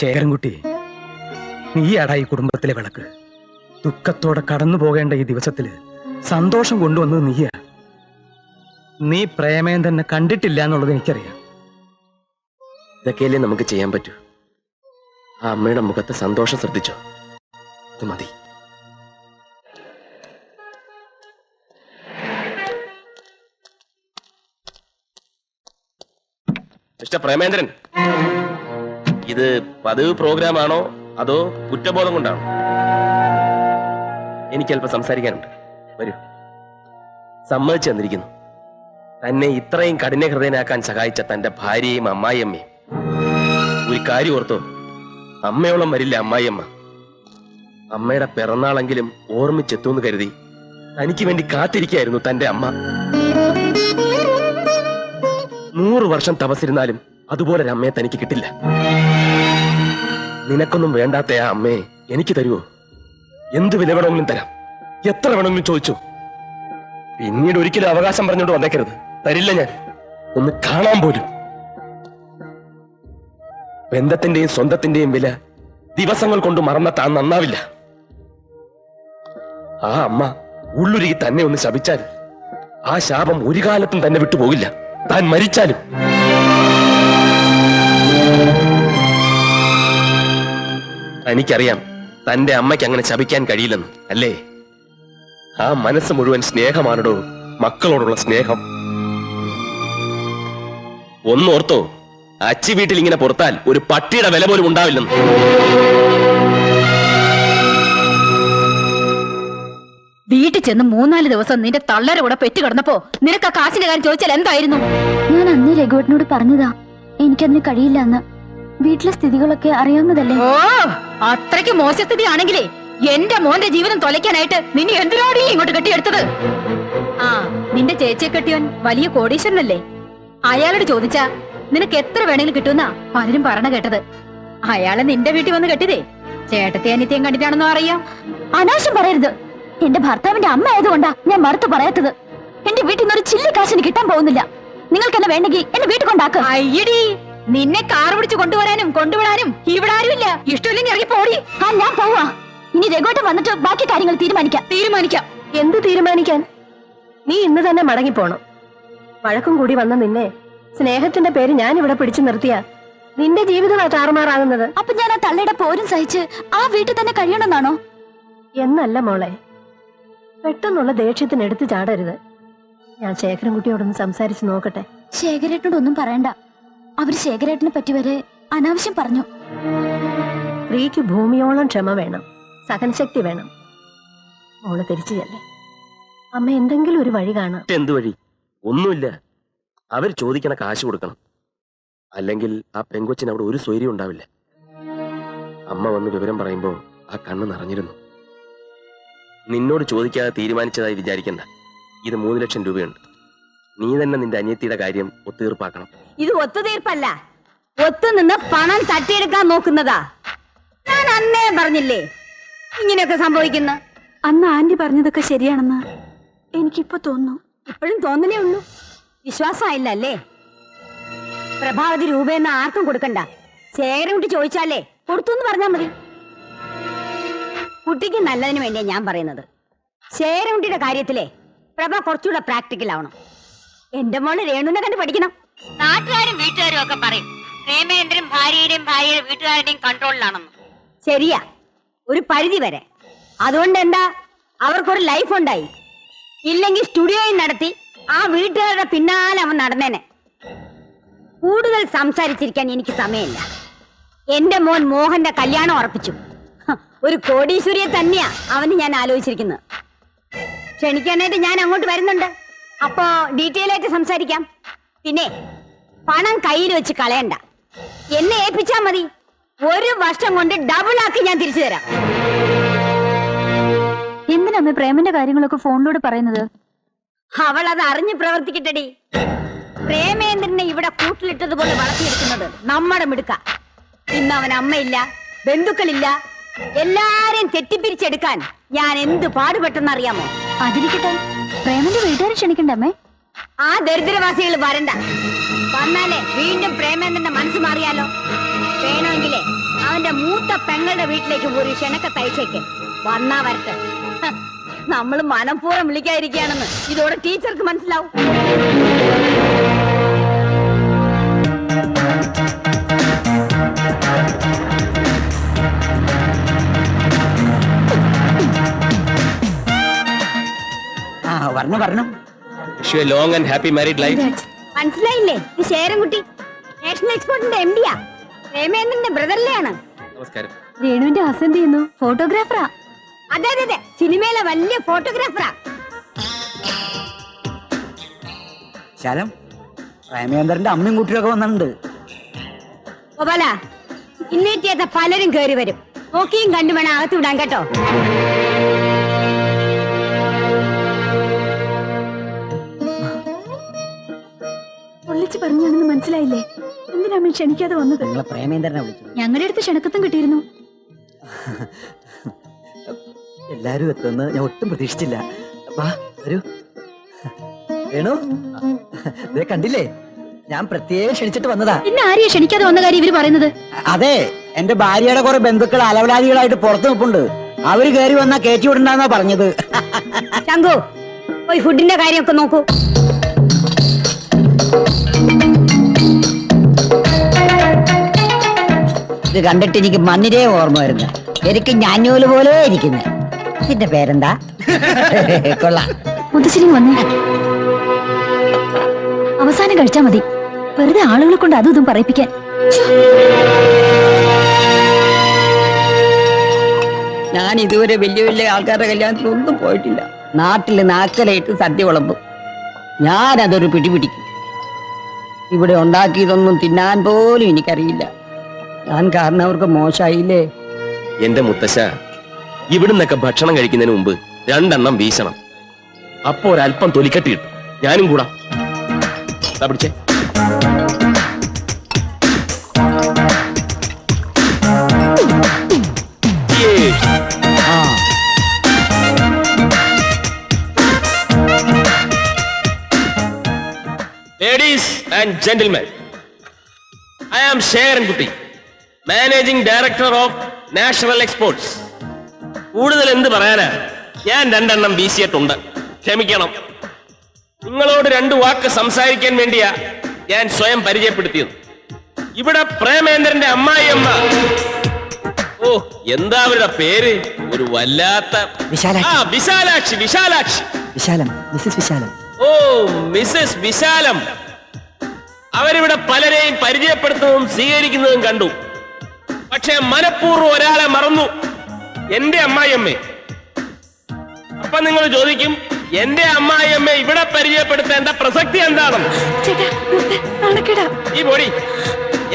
ശേഖരൻകുട്ടി, നീയാടാ ഈ കുടുംബത്തിലെ വിളക്ക്. ദുഃഖത്തോടെ കടന്നു പോകേണ്ട ഈ ദിവസത്തില് സന്തോഷം കൊണ്ടുവന്നത് നീയാ. നീ പ്രേമേന്ദ്രനെ കണ്ടിട്ടില്ല എന്നുള്ളത് എനിക്കറിയാം. ഇതൊക്കെയല്ലേ നമുക്ക് ചെയ്യാൻ പറ്റൂ. ആ അമ്മയുടെ മുഖത്തെ സന്തോഷം ശ്രദ്ധിച്ചോ? അത് മതി. മിസ്റ്റർ പ്രേമേന്ദ്രൻ, ഇത് പതിവ് പ്രോഗ്രാം ആണോ അതോ കുറ്റബോധം കൊണ്ടാണോ? എനിക്ക് അല്പം സംസാരിക്കാനുണ്ട്. വരൂ. സമ്മതിച്ചു തന്നിരിക്കുന്നു. തന്നെ ഇത്രയും കഠിന ഹൃദയനാക്കാൻ സഹായിച്ച തന്റെ ഭാര്യയും അമ്മായിയമ്മയും. ഒരു കാര്യം ഓർത്തോ, അമ്മയോളം വരില്ല അമ്മായിയമ്മ. അമ്മയുടെ പിറന്നാളെങ്കിലും ഓർമ്മിച്ചെത്തുമെന്ന് കരുതി തനിക്ക് വേണ്ടി കാത്തിരിക്കായിരുന്നു തന്റെ അമ്മ. 100 വർഷം തപസ്സിരുന്നാലും അതുപോലെ ഒരു അമ്മയെ തനിക്ക് കിട്ടില്ല. നിനക്കൊന്നും വേണ്ടാത്ത ആ അമ്മയെ എനിക്ക് തരുവോ? എന്ത് വില വേണമെങ്കിലും തരാം, എത്ര വേണമെങ്കിലും ചോദിച്ചു. പിന്നീട് ഒരിക്കലും അവകാശം പറഞ്ഞോണ്ട് വന്നേക്കരുത്. തരില്ല ഞാൻ, ഒന്ന് കാണാൻ പോലും. ബന്ധത്തിന്റെയും സ്വന്തത്തിന്റെയും വില ദിവസങ്ങൾ കൊണ്ട് മറന്ന താൻ നന്നാവില്ല. ആ അമ്മ ഉള്ളുരുകി തന്നെ ഒന്ന് ശപിച്ചാൽ ആ ശാപം ഒരു കാലത്തും തന്നെ വിട്ടുപോകില്ല, താൻ മരിച്ചാലും. എനിക്കറിയാം തന്റെ അമ്മയ്ക്ക് അങ്ങനെ ശപിക്കാൻ കഴിയില്ലെന്ന്, അല്ലേ? ആ മനസ്സ് മുഴുവൻ സ്നേഹമാണോ, മക്കളോടുള്ള സ്നേഹം. ഒന്നോർത്തോ, അച്ചി വീട്ടിൽ ഇങ്ങനെ പുറത്താൽ ഒരു പട്ടിയുടെ വില പോലും ഉണ്ടാവില്ലെന്ന്. വീട്ടിൽ ചെന്ന് 3-4 ദിവസം നിന്റെ തള്ളരെ കൂടെ പെറ്റു കിടന്നപ്പോ നിനക്ക് ആ കാശിന്റെ കാര്യം ചോദിച്ചാൽ എന്തായിരുന്നു? ഞാൻ അന്ന് രഘുവേട്ടനോട് പറഞ്ഞതാ എനിക്കതിന് കഴിയില്ല എന്ന്. വീട്ടിലെ സ്ഥിതികളൊക്കെ അറിയാവുന്നതല്ലേ. ഓ, അത്രയ്ക്ക് മോശസ്ഥിതി ആണെങ്കിലേ എന്റെ മോന്റെ ജീവിതം തൊലയ്ക്കാനായിട്ട് നിന്നെ എന്തിനോടീ ഇങ്ങോട്ട് കെട്ടിയെടുത്തത്? ആ, നിന്റെ ചേച്ചിയെ കെട്ടിയവൻ വലിയ കോടീശ്വരനല്ലേ? അയാളോട് ചോദിച്ചാ നിനക്ക് എത്ര വേണമെങ്കിലും കിട്ടുമെന്നാ പലരും പറഞ്ഞ കേട്ടത്. അയാളെ നിന്റെ വീട്ടിൽ വന്ന് കെട്ടിയതേ ചേട്ടത്തെ അനിത്യം കണ്ടിട്ടാണെന്നോ അറിയാം. അനാവശ്യം പറയരുത്. എന്റെ ഭർത്താവിന്റെ അമ്മ ആയതുകൊണ്ടാ ഞാൻ മറുത്തു പറയാത്തത്. എന്റെ വീട്ടിൽ നിന്ന് ഒരു ചില്ലി കാശിന് കിട്ടാൻ പോകുന്നില്ല. നിങ്ങൾക്ക് എന്നെ വേണ്ടെങ്കിൽ എന്നെ വീട്ടിൽ കൊണ്ടാക്ക. അയ്യടി, നിന്നെ കാർ പിടിച്ച് കൊണ്ടുവരാനും കൊണ്ടുവിടാനും ഇവിടെ ആരുമില്ല. ഇഷ്ടമില്ലെങ്കിൽ ഇറങ്ങി പോടി. ആ, ഞാൻ പോവാ. ഇനി രഘുവേട്ടൻ വന്നിട്ട് ബാക്കി കാര്യങ്ങൾ തീരുമാനിക്കാം. എന്ത് തീരുമാനിക്കാൻ? നീ ഇന്ന് തന്നെ മടങ്ങിപ്പോണം. വഴക്കും കൂടി വന്ന നിന്നെ സ്നേഹത്തിന്റെ പേര് ഞാൻ ഇവിടെ പിടിച്ചു നിർത്തിയ നിന്റെ ജീവിതമാ താറുമാറാകുന്നത്. അപ്പൊ ഞാൻ ആ തള്ളയുടെ പോരും സഹിച്ച് ആ വീട്ടിൽ തന്നെ കഴിയണമെന്നാണോ? എന്നല്ല മോളെ, പെട്ടെന്നുള്ള ദേഷ്യത്തിന് എടുത്തു ചാടരുത്. ഞാൻ ശേഖരൻകുട്ടിയോടൊന്ന് സംസാരിച്ചു നോക്കട്ടെ. ശേഖരേട്ടനോടൊന്നും പറയണ്ട. അവര് ശേഖരേട്ടനെ പറ്റി വരെ അനാവശ്യം പറഞ്ഞു. സ്ത്രീക്ക് ഭൂമിയോളം ക്ഷമ വേണം, സഹനശക്തി വേണം. മോള് തിരിച്ചു ചെല്ലേ. അമ്മ എന്തെങ്കിലും ഒരു വഴി കാണാം. എന്ത് വഴി? ഒന്നുമില്ല. അവർ ചോദിക്കണ കാശ് കൊടുക്കണം, അല്ലെങ്കിൽ ആ പെങ്കൊച്ചിന് അവിടെ ഒരു സ്വൈര്യം ഉണ്ടാവില്ല. അമ്മ വന്ന് വിവരം പറയുമ്പോ ആ കണ്ണ് നിറഞ്ഞിരുന്നു. നിന്നോട് ചോദിക്കാതെ തീരുമാനിച്ചതായി വിചാരിക്കണ്ട. ഇത് 3 ലക്ഷം രൂപയുണ്ട്. നീ തന്നെ നിന്റെ അനിയത്തിയുടെ കാര്യം ഒത്തുതീർപ്പാക്കണം. ഇത് ഒത്തുതീർപ്പല്ല, ഒത്തുനിന്ന് പണം തട്ടിയെടുക്കാൻ നോക്കുന്നതാ. ഞാൻ അന്നേ പറഞ്ഞില്ലേ ഇങ്ങനെയൊക്കെ സംഭവിക്കുന്ന. അന്ന് ആന്റി പറഞ്ഞതൊക്കെ ശരിയാണെന്ന് എനിക്കിപ്പോ തോന്നുന്നു. ഇപ്പോഴും തോന്നലേ ഉള്ളൂ, വിശ്വാസമായില്ല അല്ലേ? പ്രഭാവതി രൂപയെന്ന് ആർക്കും കൊടുക്കണ്ട. ശേഖരൻകുട്ടി ചോദിച്ചാലേ കൊടുത്തു പറഞ്ഞാൽ മതി. കുട്ടിക്ക് നല്ലതിന് വേണ്ടിയാ ഞാൻ പറയുന്നത്. ശേഖരൻകുട്ടിയുടെ കാര്യത്തിലെ പ്രഭ കുറച്ചുകൂടെ പ്രാക്ടിക്കൽ ആവണം. എന്റെ മോള് രേണുവിനെ കണ്ട് പഠിക്കണം. നാട്ടുകാരും വീട്ടുകാരും ഒക്കെ പറയും പ്രേമേന്ദ്രൻ ഭാര്യയുടെയും ഭാര്യയുടെ വീട്ടുകാരുടെയും കൺട്രോളിലാണെന്ന്. ശരിയാ, ഒരു പരിധി വരെ. അതുകൊണ്ട് എന്താ, അവർക്കൊരു ലൈഫ് ഉണ്ടായി. ഇല്ലെങ്കിൽ സ്റ്റുഡിയോയിൽ നടത്തി ആ വീട്ടുകാരുടെ പിന്നാലെ അവൻ നടന്നേനെ. കൂടുതൽ സംസാരിച്ചിരിക്കാൻ എനിക്ക് സമയമില്ല. എന്റെ മോൻ മോഹന്റെ കല്യാണം ഉറപ്പിച്ചു. ഒരു കോടീശ്വരിയെ തന്നെയാ അവന് ഞാൻ ആലോചിച്ചിരിക്കുന്നത്. ക്ഷണിക്കാനായിട്ട് ഞാൻ അങ്ങോട്ട് വരുന്നുണ്ട്. അപ്പോ ഡീറ്റെയിൽ ആയിട്ട് സംസാരിക്കാം. പിന്നെ പണം കയ്യിൽ വെച്ച് കളയണ്ട, എന്നെ ഏൽപ്പിച്ചാ മതി. 1 വർഷം കൊണ്ട് ഡബിൾ ആക്കി ഞാൻ തിരിച്ചു തരാം. എന്തിനാ പ്രേമന്റെ കാര്യങ്ങളൊക്കെ ഫോണിലൂടെ പറയുന്നത്? അവൾ അത് അറിഞ്ഞ് പ്രവർത്തിക്കട്ടെടി. പ്രേമേന്ദ്രനെ ഇവിടെ കൂട്ടിലിട്ടതുപോലെ വളർത്തിയെടുക്കുന്നത് നമ്മുടെ മിടുക്ക. ഇന്ന് അവൻ അമ്മയില്ല, ബന്ധുക്കളില്ല. എല്ലാരെയും തെറ്റിപ്പിരിച്ചെടുക്കാൻ ഞാൻ എന്ത് പാടുപെട്ടെന്നറിയാമോ? അതിരിക്കട്ടെ, പ്രേമന്റെ വീട്ടുകാരെ ക്ഷണിക്കണ്ടമ്മേ. ആ ദരിദ്രവാസികൾ വരണ്ട. വന്നാലേ വീണ്ടും പ്രേമേന്ദ്രന്റെ മനസ്സ് മാറിയാലോ. വേണമെങ്കിലേ അവന്റെ മൂത്ത പെങ്ങളുടെ വീട്ടിലേക്ക് ഒരു ക്ഷണക്കത്ത് അയച്ചേക്ക്. വന്നാ വരട്ടെ. ഹ, നമ്മള് മനഃപൂർവ്വം വിളിക്കാതിരിക്കുകയാണെന്ന് ഇതോടെ ടീച്ചർക്ക് മനസ്സിലാവും. പറഞ്ഞു wish you A long and happy married life. മനസ്സിലായില്ലേ? ഇത് ശേരൻകുട്ടി നാഷണൽ എക്സ്പോർട്ടിന്റെ MD-യാ. പ്രേമേന്ദ്രന്റെ ബ്രദറിലെയാണ്. നമസ്കാരം. രേണുവിന്റെ ഹസ് എന്ത് ചെയ്യുന്നു? ഫോട്ടോഗ്രാഫറാ. അതെ അതെ അതെ, സിനിമയിലെ വലിയ ഫോട്ടോഗ്രാഫറാ. ശാലം പ്രേമേന്ദ്രന്റെ അമ്മയും കുട്ടിയൊക്കെ വന്നിട്ടുണ്ട്. ഗോപാല, ഇന്നേറ്റ് ചെയ്ത പലരും കയറി വരും. നോക്കിയും കണ്ടു വേണം അകത്ത് വിടാൻ കേട്ടോ. പൊള്ളിച്ച് പറഞ്ഞാണെന്ന് മനസ്സിലായില്ലേ? എന്തിനാ അമ്മ ക്ഷണിക്കാതെ വന്നത്? നിങ്ങളെ പ്രേമേന്ദ്രനെ വിളിച്ചു. ഞങ്ങളുടെ അടുത്ത് ക്ഷണക്കത്തും കിട്ടിയിരുന്നു. എല്ലാരും എത്തുമെന്ന് ഞാൻ ഒട്ടും പ്രതീക്ഷിച്ചില്ല. വാ വരൂ. വേണു, ദേ കണ്ടില്ലേ, ഞാൻ പ്രത്യേകം ക്ഷണിച്ചിട്ട് വന്നതാ. പിന്നെ ആരെയാ ക്ഷണിക്കാതെ വന്ന കാര്യം ഇവര് പറയുന്നത്? അതെ, എന്റെ ഭാര്യയുടെ കുറെ ബന്ധുക്കൾ അലവലാദികളായിട്ട് പുറത്തു നിൽപ്പുണ്ട്. അവര് കയറി വന്നാ കയറ്റി വിടണ്ടെന്നാ പറഞ്ഞത്. ശങ്കു, പോയി ഫുഡിന്റെ കാര്യമൊക്കെ നോക്കൂ. ഇത് കണ്ടിട്ട് എനിക്ക് മണ്ണിരേ ഓർമ്മ വരുന്നു. എനിക്ക് ഞാഞ്ഞൂല് പോലെ ഇരിക്കുന്നത്. ഇതിന്റെ പേരെന്താ? കൊള്ളാം. മുത്തശ്ശേരി വന്നേ. അവസാനം കഴിച്ചാ മതി, വെറുതെ ആളുകളെ കൊണ്ട് അതും ഇതും പറയിപ്പിക്കാൻ. ഞാൻ ഇതുവരെ വലിയ വലിയ ആൾക്കാരുടെ കല്യാണത്തിലൊന്നും പോയിട്ടില്ല. നാട്ടില് നാക്കലായിട്ട് സദ്യ വിളമ്പും. ഞാനതൊരു പിടിപിടിക്കും. ഇവിടെ ഉണ്ടാക്കിയതൊന്നും തിന്നാൻ പോലും എനിക്കറിയില്ല. ഞാൻ കാരണം അവർക്ക് മോശമായില്ലേ? എന്റെ മുത്തശ്ശ, ഇവിടുന്നൊക്കെ ഭക്ഷണം കഴിക്കുന്നതിന് മുമ്പ് 2 എണ്ണം വീശണം. അപ്പൊ ഒരല്പം തൊലിക്കട്ടി കിട്ടും. ഞാനും കൂടാ. ദാ പിടിച്ചേ. ആ, Ladies and gentlemen, I am Sherankutty, managing director of national exports. കൂടുതൽ എന്ത് പറയാനാ, ഞാൻ 2 എണ്ണം വീശിയിട്ടുണ്ട്. ക്ഷമിക്കണം. നിങ്ങളോട് 2 വാക്ക് സംസാരിക്കാൻ വേണ്ടിയാ ഞാൻ സ്വയം പരിചയപ്പെടുത്തിയത്. ഇവിടെ പ്രേമേന്ദ്രന്റെ അമ്മായിയമ്മ, ഓ എന്താ അവരുടെ പേര്, ഒരു വല്ലാത്ത വിശാലാക്ഷി. വിശാലാക്ഷി. വിശാലാക്ഷി. വിശാലം, മിസ്സസ് വിശാലം. ഓ മിസ്സസ് വിശാലം. അവരിവിടെ പലരെയും പരിചയപ്പെടുത്തുന്നതും സ്വീകരിക്കുന്നതും കണ്ടു. പക്ഷെ മനഃപൂർവ്വം ഒരാളെ മറന്നു, എന്റെ അമ്മായിയമ്മേ. അപ്പൊ നിങ്ങൾ ചോദിക്കും, എന്റെ അമ്മായിയമ്മയെ ഇവിടെ പരിചയപ്പെടുത്തേണ്ട പ്രസക്തി എന്താണെന്ന്. ഈ പൊടി,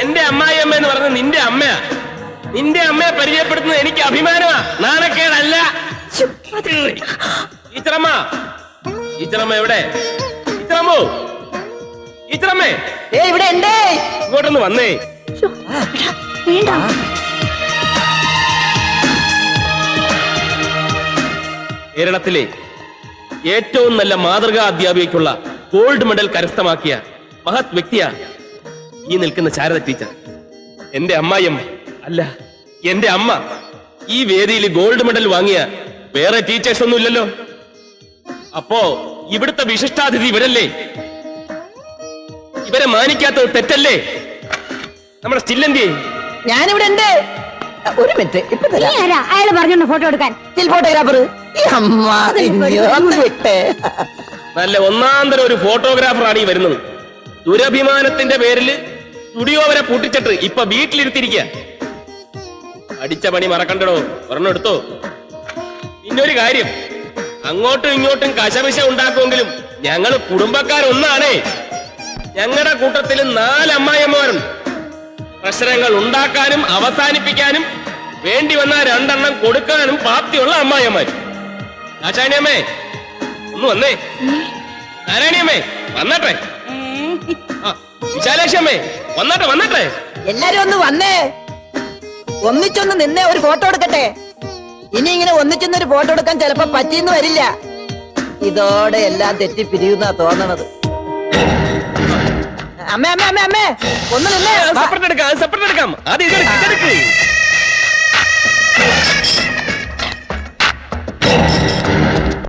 എന്റെ അമ്മായിയമ്മ എന്ന് പറഞ്ഞ നിന്റെ അമ്മയാ. നിന്റെ അമ്മയെ പരിചയപ്പെടുത്തുന്നത് എനിക്ക് അഭിമാനമാ, നാണക്കേടല്ല. ടീച്ചറമ്മ, ടീച്ചറമ്മ എവിടെ? ടീച്ചറമ്മോ, ടീച്ചറമ്മേ, ഇവിടെ ഉണ്ട്. ഇങ്ങോട്ടൊന്ന് വന്നേ. കേരളത്തിലെ ഏറ്റവും നല്ല മാതൃകാ അധ്യാപികയ്ക്കുള്ള ഗോൾഡ് മെഡൽ കരസ്ഥമാക്കിയ മഹത് വ്യക്തിയാ ഈ നിൽക്കുന്ന ശാരദ ടീച്ചർ. എന്റെ അമ്മായിയമ്മ അല്ല, എന്റെ അമ്മ. ഈ വേദിയിൽ ഗോൾഡ് മെഡൽ വാങ്ങിയ വേറെ ടീച്ചേഴ്സ് ഒന്നും ഇല്ലല്ലോ. അപ്പോ ഇവിടുത്തെ വിശിഷ്ടാതിഥി ഇവരല്ലേ? ഇവരെ മാനിക്കാത്തത് തെറ്റല്ലേ? നമ്മുടെ സ്റ്റില്ലെന്തിയെ? ഞാനിവിടെ ഉണ്ട്. ഒരു മിനിറ്റ്, ഇപ്പൊ നീ ആരാ അയാൾ പറഞ്ഞോണ്ട് ഫോട്ടോ എടുക്കാൻ? Still photographer. നല്ല ഒന്നാന്തരം ഒരു ഫോട്ടോഗ്രാഫറാണ് ഈ വരുന്നത്. ദുരഭിമാനത്തിന്റെ പേരിൽ സ്റ്റുഡിയോ വരെ പൂട്ടിച്ചിട്ട് ഇപ്പൊ വീട്ടിലിരുത്തിരിക്കുക. അടിച്ച പണി മറക്കണ്ടോ, ഒരെണ്ണം എടുത്തോ. പിന്നൊരു കാര്യം, അങ്ങോട്ടും ഇങ്ങോട്ടും കശപിശ ഉണ്ടാക്കുമെങ്കിലും ഞങ്ങള് കുടുംബക്കാരൊന്നാണേ. ഞങ്ങളുടെ കൂട്ടത്തിൽ 4 അമ്മായിയമ്മമാരുണ്ട്. പ്രശ്നങ്ങൾ ഉണ്ടാക്കാനും അവസാനിപ്പിക്കാനും വേണ്ടി വന്ന 2 എണ്ണം കൊടുക്കാനും പ്രാപ്തിയുള്ള അമ്മായിയമ്മമാർ. ആശാണിയമ്മേ ഒന്ന് വന്നേ. നാരായണിയമ്മേ വന്നട്ടെ. വിശാലാക്ഷമ്മേ വന്നട്ടെ, വന്നട്ടെ. എല്ലാരും ഒന്ന് വന്നേ, ഒന്നിച്ചൊന്ന് നിന്നേ ഒരു ഫോട്ടോ എടുക്കട്ടെ. ഇനി ഇങ്ങനെ ഒന്നിച്ചൊന്നൊരു ഫോട്ടോ എടുക്കാൻ ചിലപ്പോ പറ്റിയെന്ന് വരില്ല. ഇതോടെ എല്ലാം തെറ്റിപ്പിരിയുന്നാ തോന്നണത്. അമ്മേ അമ്മേ അമ്മേ അമ്മേ ഒന്ന് നിന്നേ. സെപ്പറേറ്റ് എടുക്കാം, സെപ്പറേറ്റ് എടുക്കാം. അത് ഇതെടുക്ക്.